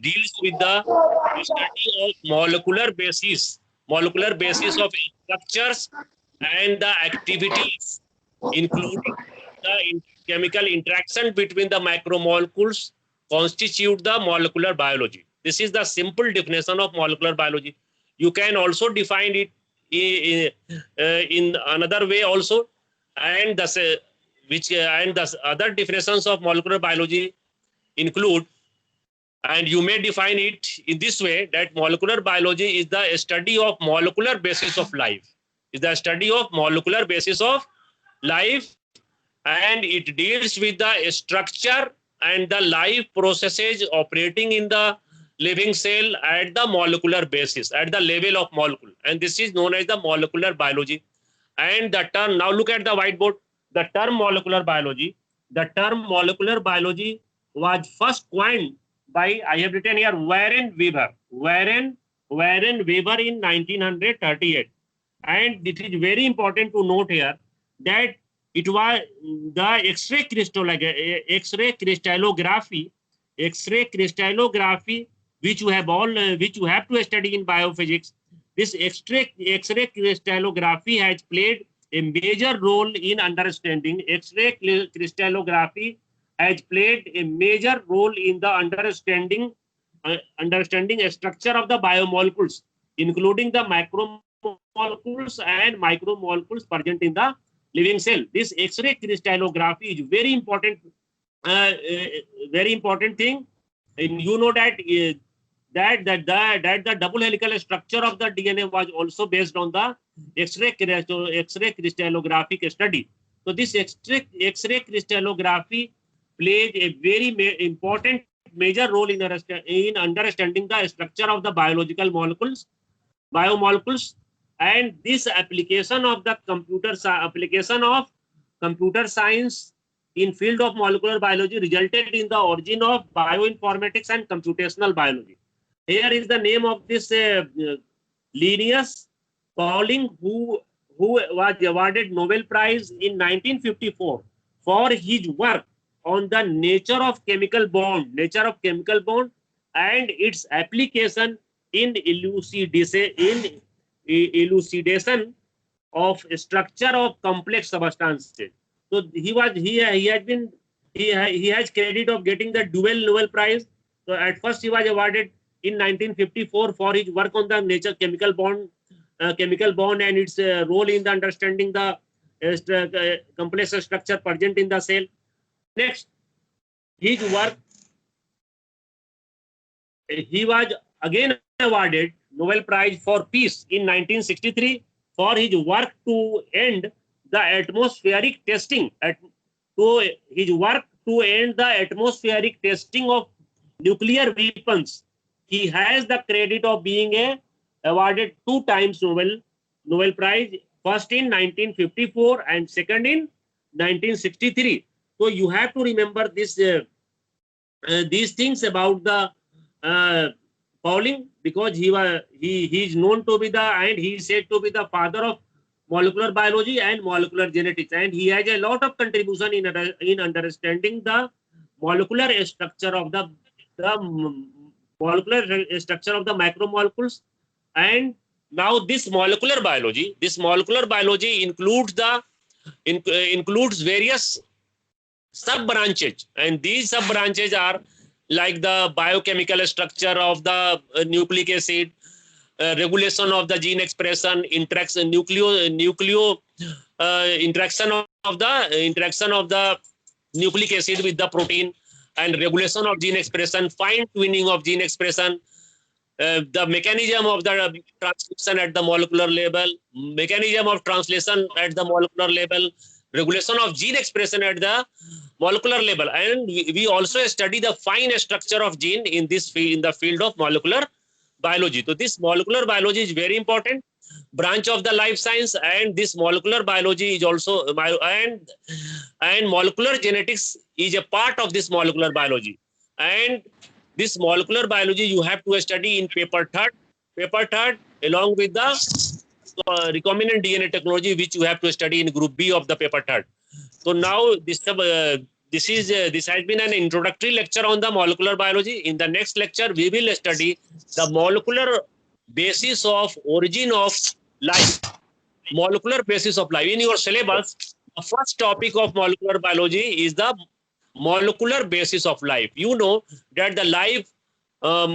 deals with the study of molecular basis of structures and the activities, including the chemical interaction between the macromolecules, constitute the molecular biology. This is the simple definition of molecular biology. You can also define it in another way also, and the other definitions of molecular biology include, and you may define it in this way, that molecular biology is the study of molecular basis of life, is the study of molecular basis of life, and it deals with the structure and the life processes operating in the living cell at the molecular basis, at the level of molecule, and this is known as the molecular biology. And the term, now look at the whiteboard, the term molecular biology was first coined by, I have written here, Warren Weaver in 1938. And it is very important to note here that it was the X-ray crystallography, which you have to study in biophysics. This X-ray crystallography has played a major role in understanding. X-ray crystallography has played a major role in the understanding a structure of the biomolecules, including the macromolecules and micromolecules present in the living cell. This X-ray crystallography is very important thing. And you know that the double helical structure of the DNA was also based on the X-ray crystallographic study. So this X-ray crystallography plays a very important major role in understanding the structure of the biomolecules, and this application of computer science in field of molecular biology resulted in the origin of bioinformatics and computational biology. Here is the name of this Linus Pauling, who was awarded Nobel Prize in 1954 for his work on the nature of chemical bond and its application in elucidation of structure of complex substances. So he has credit of getting the dual Nobel Prize. So at first he was awarded in 1954 for his work on the nature chemical bond and its role in the understanding the complex structure present in the cell. Next, his work, he was again awarded Nobel Prize for Peace in 1963 for his work to end the atmospheric testing, of nuclear weapons. He has the credit of being awarded 2 times Nobel Prize, first in 1954 and second in 1963. So you have to remember this these things about the Pauling, because he is known to be he is said to be the father of molecular biology and molecular genetics, and he has a lot of contribution in understanding the molecular structure of the macromolecules. And now this molecular biology includes various sub branches, and these sub branches are like the biochemical structure of the nucleic acid, regulation of the gene expression, interaction of the nucleic acid with the protein, and regulation of gene expression, fine tuning of gene expression, the mechanism of the transcription at the molecular level, mechanism of translation at the molecular level, regulation of gene expression at the molecular level, and we also study the fine structure of gene in the field of molecular biology. So this molecular biology is very important branch of the life science, and this molecular biology is also and molecular genetics is a part of this molecular biology. And this molecular biology you have to study in paper third along with the recombinant DNA technology, which you have to study in group B of the paper third. So now this this has been an introductory lecture on the molecular biology. In the next lecture, we will study the molecular basis of origin of life. Molecular basis of life. In your syllabus, the first topic of molecular biology is the molecular basis of life. You know that the life, that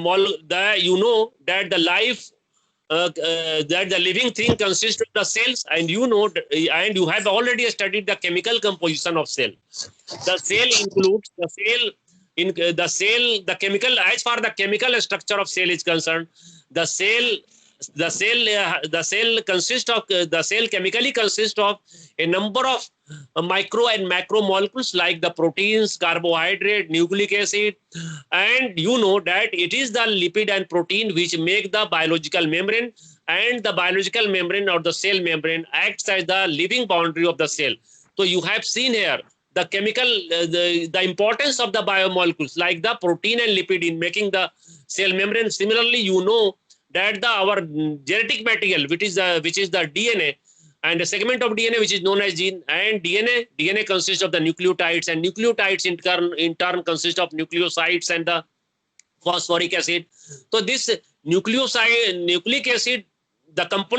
the living thing consists of the cells, and and you have already studied the chemical composition of cell. The cell includes the chemical. As far the chemical structure of cell is concerned, the cell consists of the cell chemically consists of a number of micro and macro molecules like the proteins, carbohydrate, nucleic acid, and you know that it is the lipid and protein which make the biological membrane, and the biological membrane or the cell membrane acts as the living boundary of the cell. So you have seen here the chemical, the importance of the biomolecules like the protein and lipid in making the cell membrane. Similarly, you know that our genetic material, which is the DNA, and a segment of DNA which is known as gene, and DNA consists of the nucleotides, and nucleotides in turn consist of nucleosides and the phosphoric acid. So this nucleic acid, the component